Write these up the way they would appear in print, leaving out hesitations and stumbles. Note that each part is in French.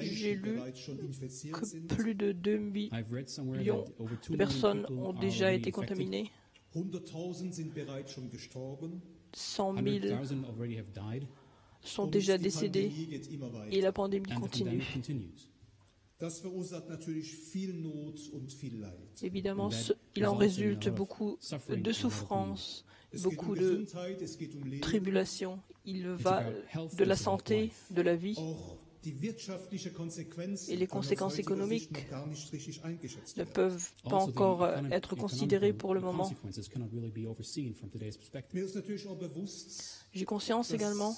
J'ai lu que plus de 2 millions de personnes ont déjà été contaminées. 100 000 sont déjà décédés et la pandémie continue. Évidemment, il en résulte beaucoup de souffrance, beaucoup de tribulations. Il va de la santé, de la vie, et les conséquences économiques ne peuvent pas encore être considérées pour le moment. J'ai conscience également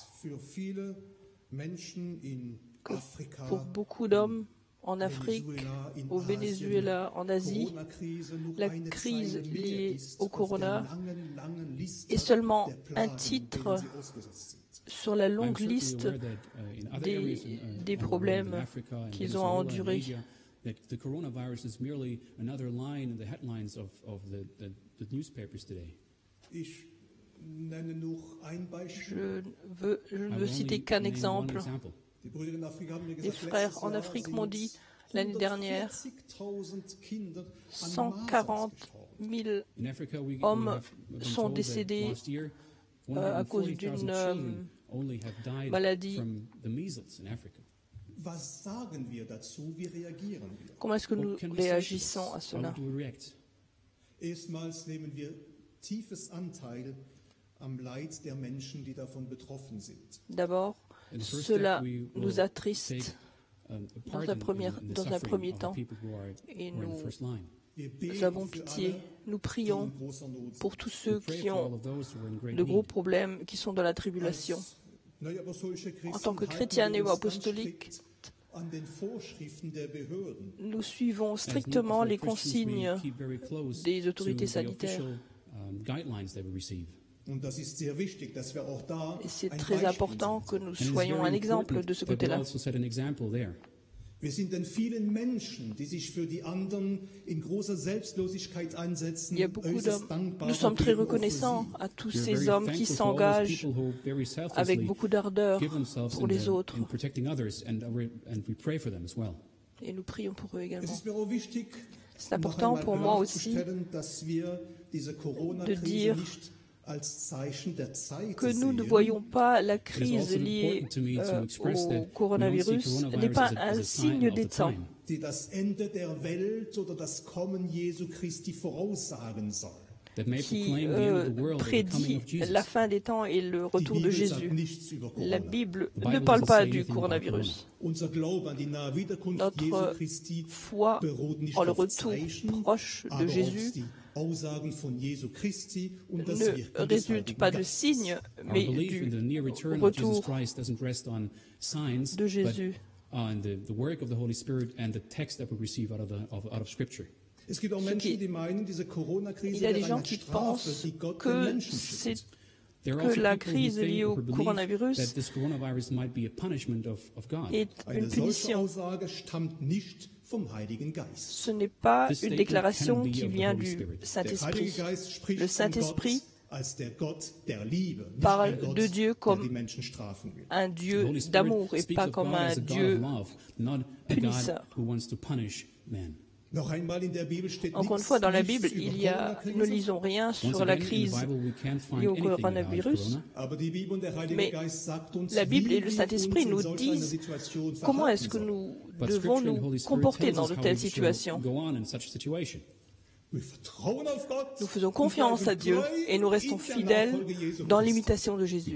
que pour beaucoup d'hommes en Afrique, au Venezuela, en Asie, la crise liée au corona est seulement un titre sur la longue liste des problèmes qu'ils ont à endurer. Je ne veux citer qu'un exemple. Les frères en Afrique m'ont dit l'année dernière, 140 000 hommes sont décédés à cause d'une maladie. Comment est-ce que nous réagissons à cela? D'abord, cela nous attriste dans un premier temps et nous avons pitié. Nous prions pour tous ceux qui ont de gros problèmes, qui sont dans la tribulation. En tant que chrétiens néo-apostoliques, nous suivons strictement les consignes des autorités sanitaires. Et c'est très important que nous soyons un exemple de ce côté-là. Il y a beaucoup d'hommes. Nous sommes très reconnaissants à tous ces hommes qui s'engagent avec beaucoup d'ardeur pour les autres. Et nous prions pour eux également. C'est important pour moi aussi de dire que nous ne voyons pas la crise liée au coronavirus n'est pas un signe des temps. Qui prédit la fin des temps et le retour de Jésus. La Bible ne parle pas du coronavirus. Notre foi en le retour proche de Jésus ne résulte pas de signes, mais du retour de Jésus. Il y a des gens qui pensent que la crise liée au coronavirus est une punition. Ce n'est pas une déclaration qui vient du Saint-Esprit. Le Saint-Esprit parle de Dieu comme un Dieu d'amour et pas comme un Dieu punisseur. Encore une fois, dans la Bible, nous ne lisons rien sur la crise liée au coronavirus, mais la Bible et le Saint-Esprit nous disent comment est-ce que nous devons nous comporter dans de telles situations. Nous faisons confiance à Dieu et nous restons fidèles dans l'imitation de Jésus.